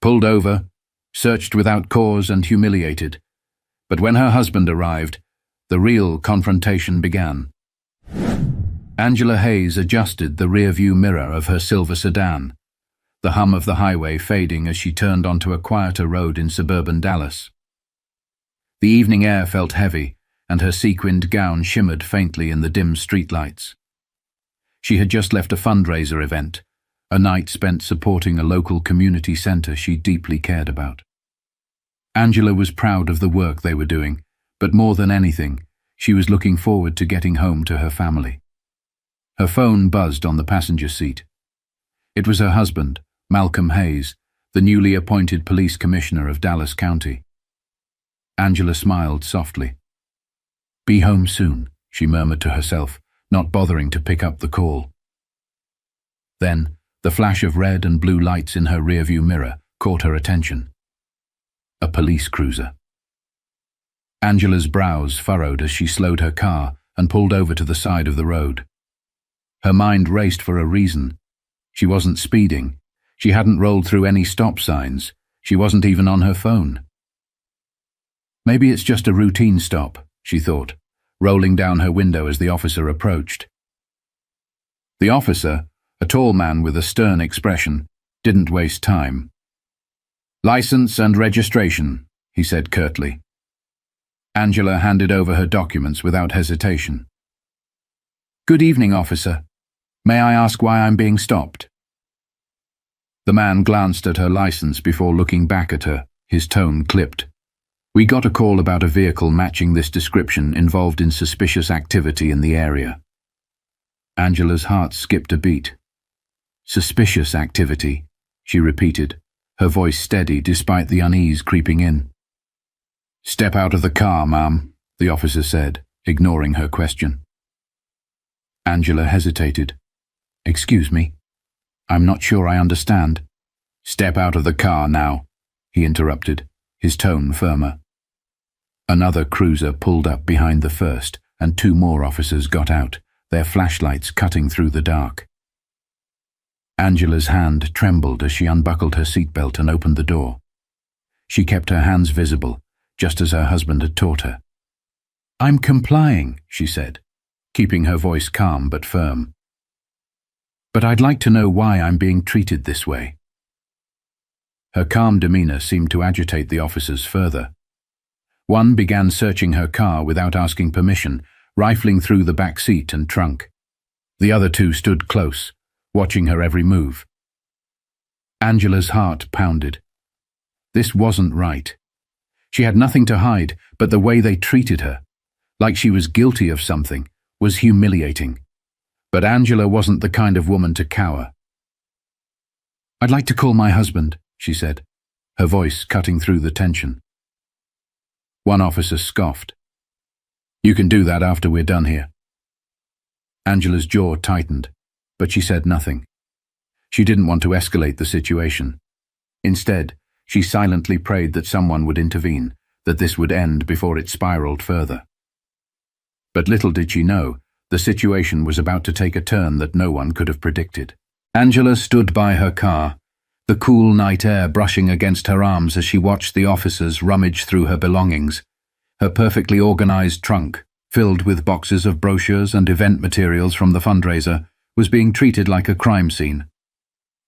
pulled over, searched without cause and humiliated. But when her husband arrived, the real confrontation began. Angela Hayes adjusted the rear-view mirror of her silver sedan, the hum of the highway fading as she turned onto a quieter road in suburban Dallas. The evening air felt heavy, and her sequined gown shimmered faintly in the dim streetlights. She had just left a fundraiser event, a night spent supporting a local community center she deeply cared about. Angela was proud of the work they were doing, but more than anything, she was looking forward to getting home to her family. Her phone buzzed on the passenger seat. It was her husband, Malcolm Hayes, the newly appointed police commissioner of Dallas County. Angela smiled softly. "Be home soon," she murmured to herself, not bothering to pick up the call. Then, the flash of red and blue lights in her rearview mirror caught her attention. A police cruiser. Angela's brows furrowed as she slowed her car and pulled over to the side of the road. Her mind raced for a reason. She wasn't speeding. She hadn't rolled through any stop signs. She wasn't even on her phone. Maybe it's just a routine stop, she thought, rolling down her window as the officer approached. The officer, a tall man with a stern expression, didn't waste time. "License and registration," he said curtly. Angela handed over her documents without hesitation. "Good evening, officer. May I ask why I'm being stopped?" The man glanced at her license before looking back at her, his tone clipped. "We got a call about a vehicle matching this description involved in suspicious activity in the area." Angela's heart skipped a beat. "Suspicious activity," she repeated, her voice steady despite the unease creeping in. "Step out of the car, ma'am," the officer said, ignoring her question. Angela hesitated. "Excuse me. I'm not sure I understand." "Step out of the car now," he interrupted, his tone firmer. Another cruiser pulled up behind the first, and two more officers got out, their flashlights cutting through the dark. Angela's hand trembled as she unbuckled her seatbelt and opened the door. She kept her hands visible, just as her husband had taught her. "I'm complying," she said, keeping her voice calm but firm. "But I'd like to know why I'm being treated this way." Her calm demeanor seemed to agitate the officers further. One began searching her car without asking permission, rifling through the back seat and trunk. The other two stood close, watching her every move. Angela's heart pounded. This wasn't right. She had nothing to hide, but the way they treated her, like she was guilty of something, was humiliating. But Angela wasn't the kind of woman to cower. "I'd like to call my husband," she said, her voice cutting through the tension. One officer scoffed. "You can do that after we're done here." Angela's jaw tightened, but she said nothing. She didn't want to escalate the situation. Instead, she silently prayed that someone would intervene, that this would end before it spiraled further. But little did she know, the situation was about to take a turn that no one could have predicted. Angela stood by her car, the cool night air brushing against her arms as she watched the officers rummage through her belongings. Her perfectly organized trunk, filled with boxes of brochures and event materials from the fundraiser, was being treated like a crime scene.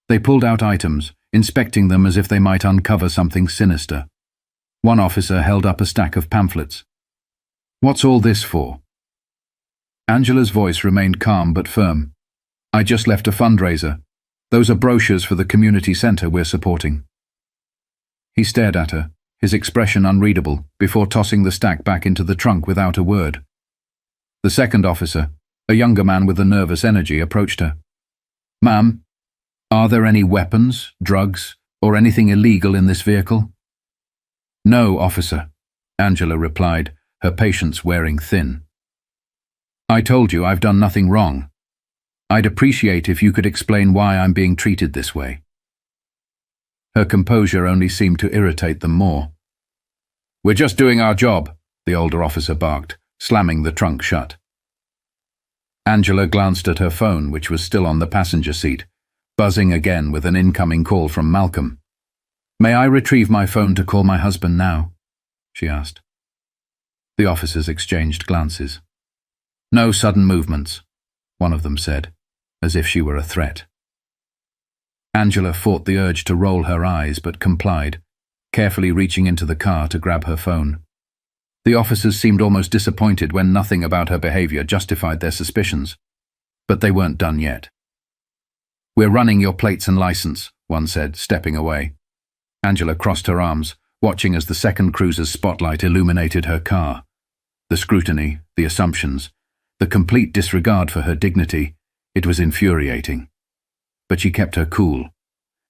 They pulled out items, inspecting them as if they might uncover something sinister. One officer held up a stack of pamphlets. "What's all this for?" Angela's voice remained calm but firm. "I just left a fundraiser. Those are brochures for the community center we're supporting." He stared at her, his expression unreadable, before tossing the stack back into the trunk without a word. The second officer, a younger man with a nervous energy, approached her. "Ma'am, are there any weapons, drugs, or anything illegal in this vehicle?" "No, officer," Angela replied, her patience wearing thin. "I told you I've done nothing wrong. I'd appreciate if you could explain why I'm being treated this way." Her composure only seemed to irritate them more. "We're just doing our job," the older officer barked, slamming the trunk shut. Angela glanced at her phone, which was still on the passenger seat, buzzing again with an incoming call from Malcolm. "May I retrieve my phone to call my husband now?" she asked. The officers exchanged glances. "No sudden movements," one of them said, as if she were a threat. Angela fought the urge to roll her eyes but complied, carefully reaching into the car to grab her phone. The officers seemed almost disappointed when nothing about her behavior justified their suspicions. But they weren't done yet. "We're running your plates and license," one said, stepping away. Angela crossed her arms, watching as the second cruiser's spotlight illuminated her car. The scrutiny, the assumptions, the complete disregard for her dignity, it was infuriating. But she kept her cool,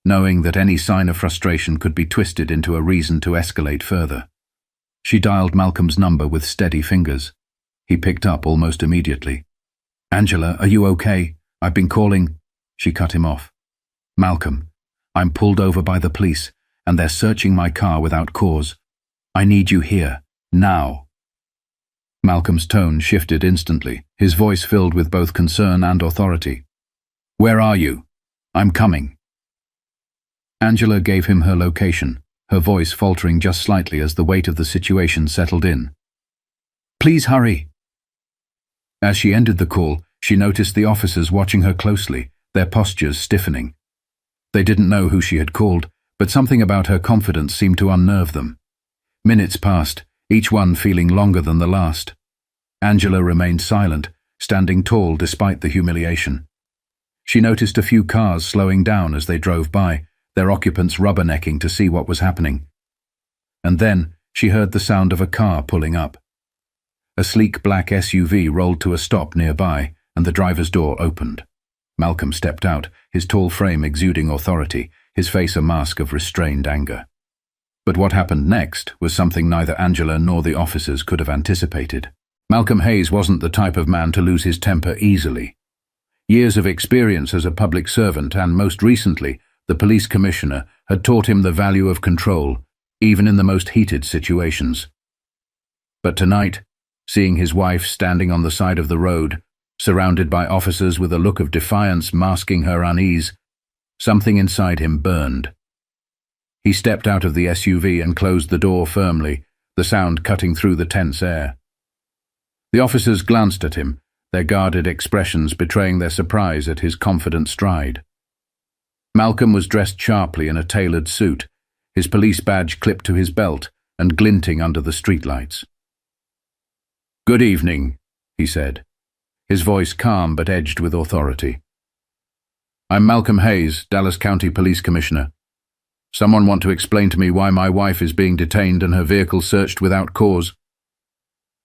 knowing that any sign of frustration could be twisted into a reason to escalate further. She dialed Malcolm's number with steady fingers. He picked up almost immediately. "Angela, are you okay? I've been calling—" She cut him off. "Malcolm, I'm pulled over by the police, and they're searching my car without cause. I need you here, now." Malcolm's tone shifted instantly, his voice filled with both concern and authority. "Where are you? I'm coming." Angela gave him her location, her voice faltering just slightly as the weight of the situation settled in. "Please hurry." As she ended the call, she noticed the officers watching her closely, their postures stiffening. They didn't know who she had called, but something about her confidence seemed to unnerve them. Minutes passed, each one feeling longer than the last. Angela remained silent, standing tall despite the humiliation. She noticed a few cars slowing down as they drove by, their occupants rubbernecking to see what was happening. And then she heard the sound of a car pulling up. A sleek black SUV rolled to a stop nearby, and the driver's door opened. Malcolm stepped out, his tall frame exuding authority, his face a mask of restrained anger. But what happened next was something neither Angela nor the officers could have anticipated. Malcolm Hayes wasn't the type of man to lose his temper easily. Years of experience as a public servant and, most recently, the police commissioner had taught him the value of control, even in the most heated situations. But tonight, seeing his wife standing on the side of the road, surrounded by officers with a look of defiance masking her unease, something inside him burned. He stepped out of the SUV and closed the door firmly, the sound cutting through the tense air. The officers glanced at him, their guarded expressions betraying their surprise at his confident stride. Malcolm was dressed sharply in a tailored suit, his police badge clipped to his belt and glinting under the streetlights. "Good evening," he said, his voice calm but edged with authority. "I'm Malcolm Hayes, Dallas County Police Commissioner. Someone want to explain to me why my wife is being detained and her vehicle searched without cause?"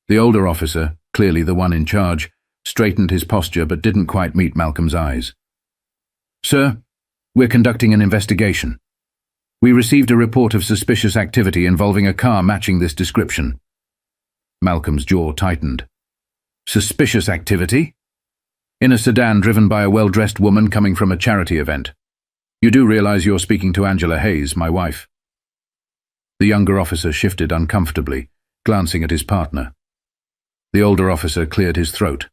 The older officer, clearly the one in charge, straightened his posture but didn't quite meet Malcolm's eyes. "Sir, we're conducting an investigation. We received a report of suspicious activity involving a car matching this description." Malcolm's jaw tightened. "Suspicious activity? In a sedan driven by a well-dressed woman coming from a charity event. You do realize you're speaking to Angela Hayes, my wife?" The younger officer shifted uncomfortably, glancing at his partner. The older officer cleared his throat.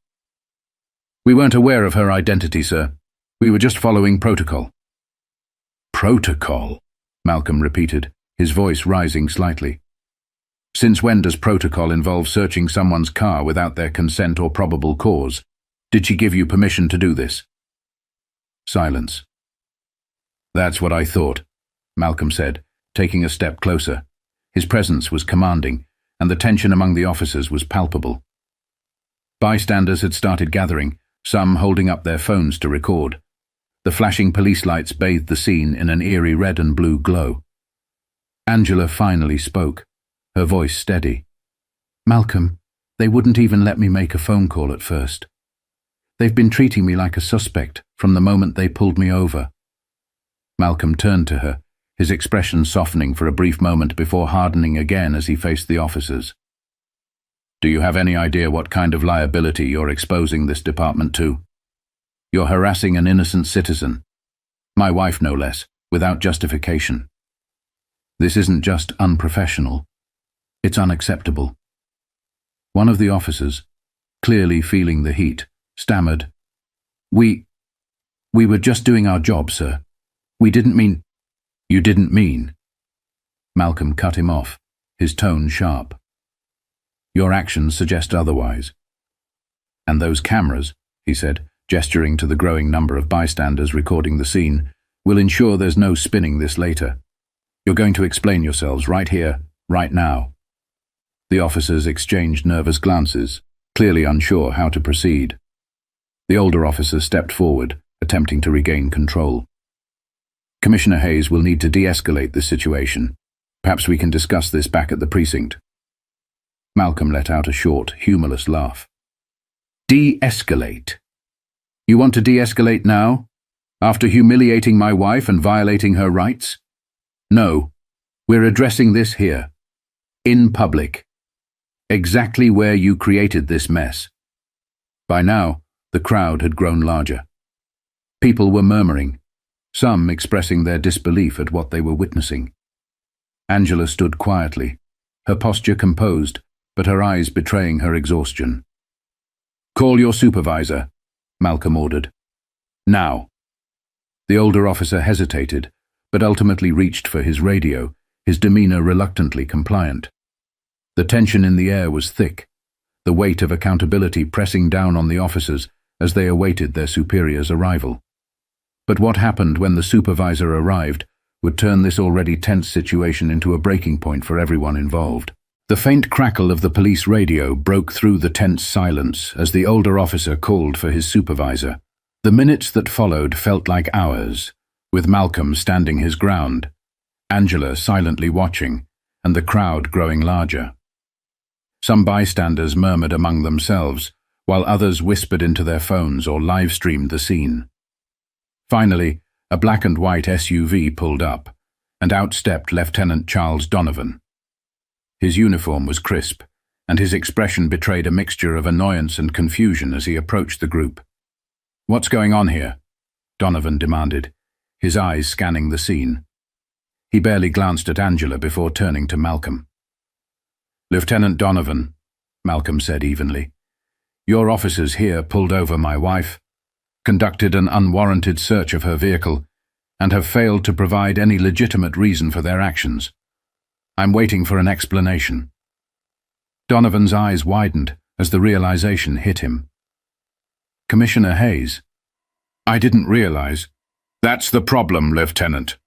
"We weren't aware of her identity, sir. We were just following protocol." "Protocol?" Malcolm repeated, his voice rising slightly. "Since when does protocol involve searching someone's car without their consent or probable cause? Did she give you permission to do this?" Silence. "That's what I thought," Malcolm said, taking a step closer. His presence was commanding, and the tension among the officers was palpable. Bystanders had started gathering, some holding up their phones to record. The flashing police lights bathed the scene in an eerie red and blue glow. Angela finally spoke, her voice steady. "Malcolm, they wouldn't even let me make a phone call at first. They've been treating me like a suspect from the moment they pulled me over." Malcolm turned to her, his expression softening for a brief moment before hardening again as he faced the officers. "Do you have any idea what kind of liability you're exposing this department to? You're harassing an innocent citizen, my wife no less, without justification. This isn't just unprofessional, it's unacceptable." One of the officers, clearly feeling the heat, stammered, We were just doing our job, sir. We didn't mean—" "You didn't mean?" Malcolm cut him off, his tone sharp. Your actions suggest otherwise. And those cameras, he said, gesturing to the growing number of bystanders recording the scene, will ensure there's no spinning this later. You're going to explain yourselves right here, right now. The officers exchanged nervous glances, clearly unsure how to proceed. The older officer stepped forward, attempting to regain control. Commissioner Hayes will need to de-escalate this situation. Perhaps we can discuss this back at the precinct. Malcolm let out a short, humorless laugh. De-escalate? You want to de-escalate now? After humiliating my wife and violating her rights? No, we're addressing this here. In public. Exactly where you created this mess. By now, the crowd had grown larger. People were murmuring, some expressing their disbelief at what they were witnessing. Angela stood quietly, her posture composed, but her eyes betraying her exhaustion. Call your supervisor, Malcolm ordered. Now. The older officer hesitated, but ultimately reached for his radio, his demeanor reluctantly compliant. The tension in the air was thick, the weight of accountability pressing down on the officers as they awaited their superior's arrival. But what happened when the supervisor arrived would turn this already tense situation into a breaking point for everyone involved. The faint crackle of the police radio broke through the tense silence as the older officer called for his supervisor. The minutes that followed felt like hours, with Malcolm standing his ground, Angela silently watching, and the crowd growing larger. Some bystanders murmured among themselves, while others whispered into their phones or live-streamed the scene. Finally, a black and white SUV pulled up, and out stepped Lieutenant Charles Donovan. His uniform was crisp, and his expression betrayed a mixture of annoyance and confusion as he approached the group. What's going on here? Donovan demanded, his eyes scanning the scene. He barely glanced at Angela before turning to Malcolm. Lieutenant Donovan, Malcolm said evenly, your officers here pulled over my wife, conducted an unwarranted search of her vehicle, and have failed to provide any legitimate reason for their actions. I'm waiting for an explanation. Donovan's eyes widened as the realization hit him. Commissioner Hayes. I didn't realize. That's the problem, Lieutenant,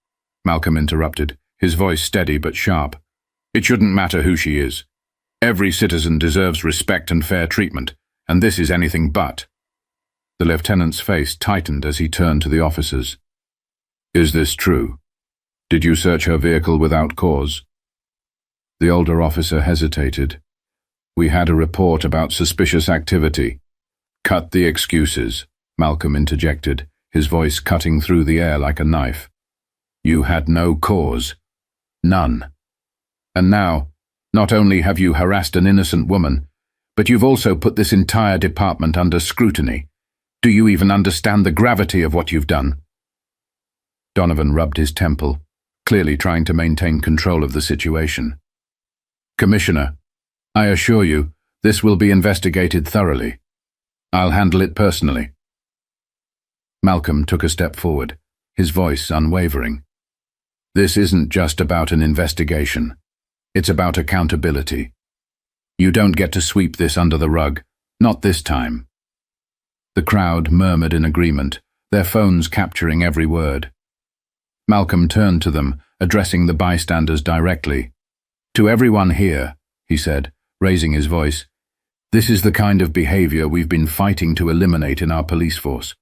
Malcolm interrupted, his voice steady but sharp. It shouldn't matter who she is. Every citizen deserves respect and fair treatment, and this is anything but. The lieutenant's face tightened as he turned to the officers. Is this true? Did you search her vehicle without cause? The older officer hesitated. We had a report about suspicious activity. Cut the excuses, Malcolm interjected, his voice cutting through the air like a knife. You had no cause. None. And now, not only have you harassed an innocent woman, but you've also put this entire department under scrutiny. Do you even understand the gravity of what you've done? Donovan rubbed his temple, clearly trying to maintain control of the situation. Commissioner, I assure you, this will be investigated thoroughly. I'll handle it personally. Malcolm took a step forward, his voice unwavering. This isn't just about an investigation. It's about accountability. You don't get to sweep this under the rug, not this time. The crowd murmured in agreement, their phones capturing every word. Malcolm turned to them, addressing the bystanders directly. To everyone here, he said, raising his voice, this is the kind of behavior we've been fighting to eliminate in our police force.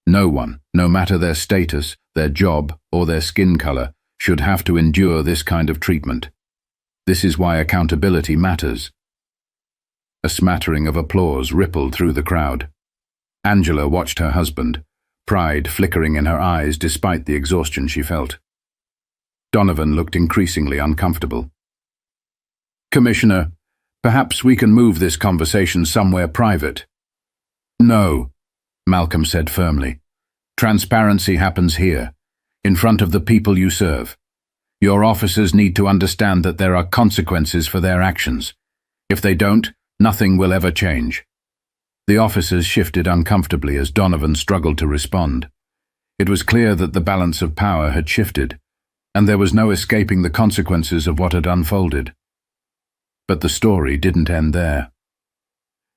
No one, no matter their status, their job, or their skin color, should have to endure this kind of treatment. This is why accountability matters. A smattering of applause rippled through the crowd. Angela watched her husband, pride flickering in her eyes despite the exhaustion she felt. Donovan looked increasingly uncomfortable. Commissioner, perhaps we can move this conversation somewhere private. No, Malcolm said firmly. Transparency happens here, in front of the people you serve. Your officers need to understand that there are consequences for their actions. If they don't, nothing will ever change. The officers shifted uncomfortably as Donovan struggled to respond. It was clear that the balance of power had shifted. and there was no escaping the consequences of what had unfolded. But the story didn't end there.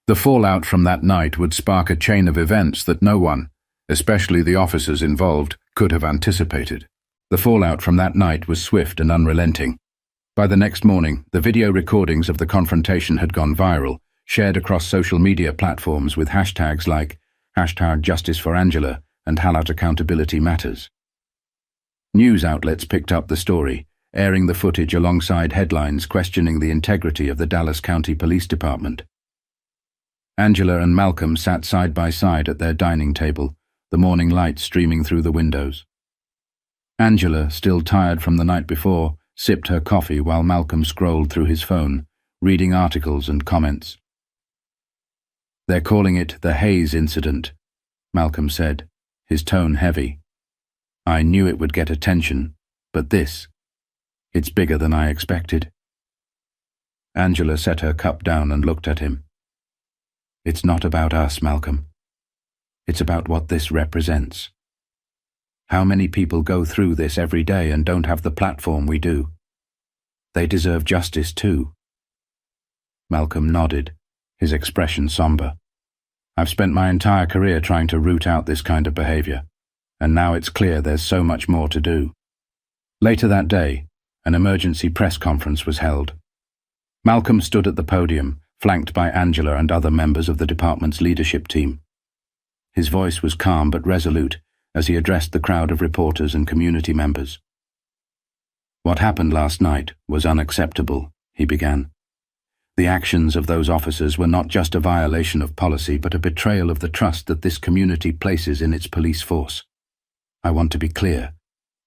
The fallout from that night would spark a chain of events that no one, especially the officers involved, could have anticipated. The fallout from that night was swift and unrelenting. By the next morning, the video recordings of the confrontation had gone viral, shared across social media platforms with hashtags like #JusticeForAngela and #AccountabilityMatters. News outlets picked up the story, airing the footage alongside headlines questioning the integrity of the Dallas County Police Department. Angela and Malcolm sat side by side at their dining table, the morning light streaming through the windows. Angela, still tired from the night before, sipped her coffee while Malcolm scrolled through his phone, reading articles and comments. "They're calling it the Hayes incident," Malcolm said, his tone heavy. "I knew it would get attention, but it's bigger than I expected." Angela set her cup down and looked at him. "It's not about us, Malcolm. It's about what this represents. How many people go through this every day and don't have the platform we do? They deserve justice too." Malcolm nodded, his expression somber. "I've spent my entire career trying to root out this kind of behavior, and now it's clear there's so much more to do." Later that day, an emergency press conference was held. Malcolm stood at the podium, flanked by Angela and other members of the department's leadership team. His voice was calm but resolute as he addressed the crowd of reporters and community members. "What happened last night was unacceptable," he began. "The actions of those officers were not just a violation of policy but a betrayal of the trust that this community places in its police force. I want to be clear.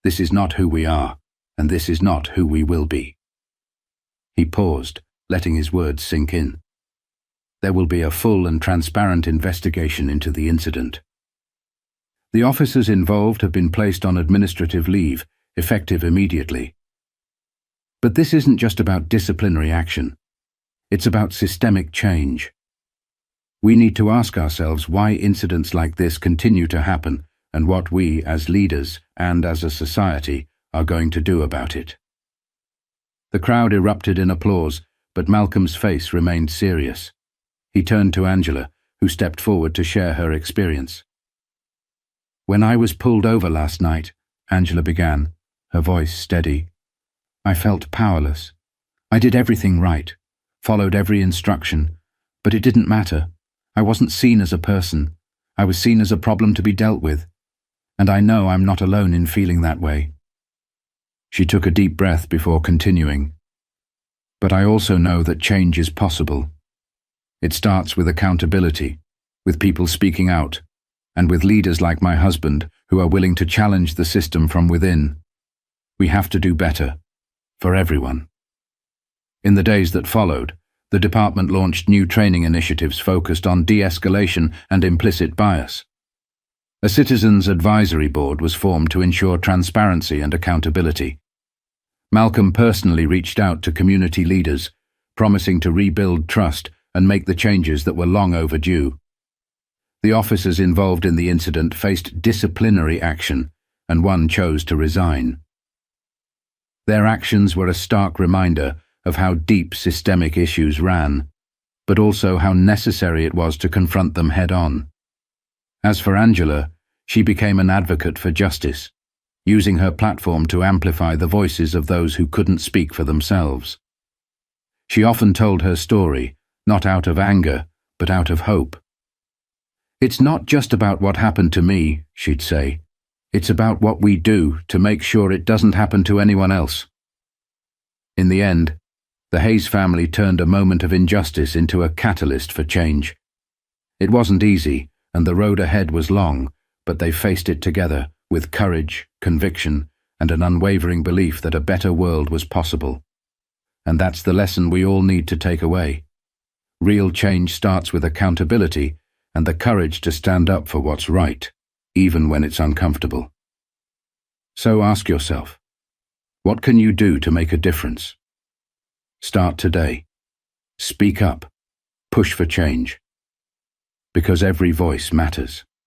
This is not who we are, and this is not who we will be." He paused, letting his words sink in. "There will be a full and transparent investigation into the incident. The officers involved have been placed on administrative leave, effective immediately. But this isn't just about disciplinary action. It's about systemic change. We need to ask ourselves why incidents like this continue to happen and what we, as leaders and as a society, are going to do about it." The crowd erupted in applause, but Malcolm's face remained serious. He turned to Angela, who stepped forward to share her experience. "When I was pulled over last night," Angela began, her voice steady, "I felt powerless. I did everything right, followed every instruction, but it didn't matter. I wasn't seen as a person. I was seen as a problem to be dealt with. And I know I'm not alone in feeling that way." She took a deep breath before continuing. "But I also know that change is possible. It starts with accountability, with people speaking out, and with leaders like my husband who are willing to challenge the system from within. We have to do better, for everyone." In the days that followed, the department launched new training initiatives focused on de-escalation and implicit bias. A citizens' advisory board was formed to ensure transparency and accountability. Malcolm personally reached out to community leaders, promising to rebuild trust and make the changes that were long overdue. The officers involved in the incident faced disciplinary action, and one chose to resign. Their actions were a stark reminder of how deep systemic issues ran, but also how necessary it was to confront them head-on. As for Angela, she became an advocate for justice, using her platform to amplify the voices of those who couldn't speak for themselves. She often told her story, not out of anger, but out of hope. "It's not just about what happened to me," she'd say. "It's about what we do to make sure it doesn't happen to anyone else." In the end, the Hayes family turned a moment of injustice into a catalyst for change. It wasn't easy, and the road ahead was long, but they faced it together, with courage, conviction, and an unwavering belief that a better world was possible. And that's the lesson we all need to take away. Real change starts with accountability and the courage to stand up for what's right, even when it's uncomfortable. So ask yourself, what can you do to make a difference? Start today. Speak up. Push for change. Because every voice matters.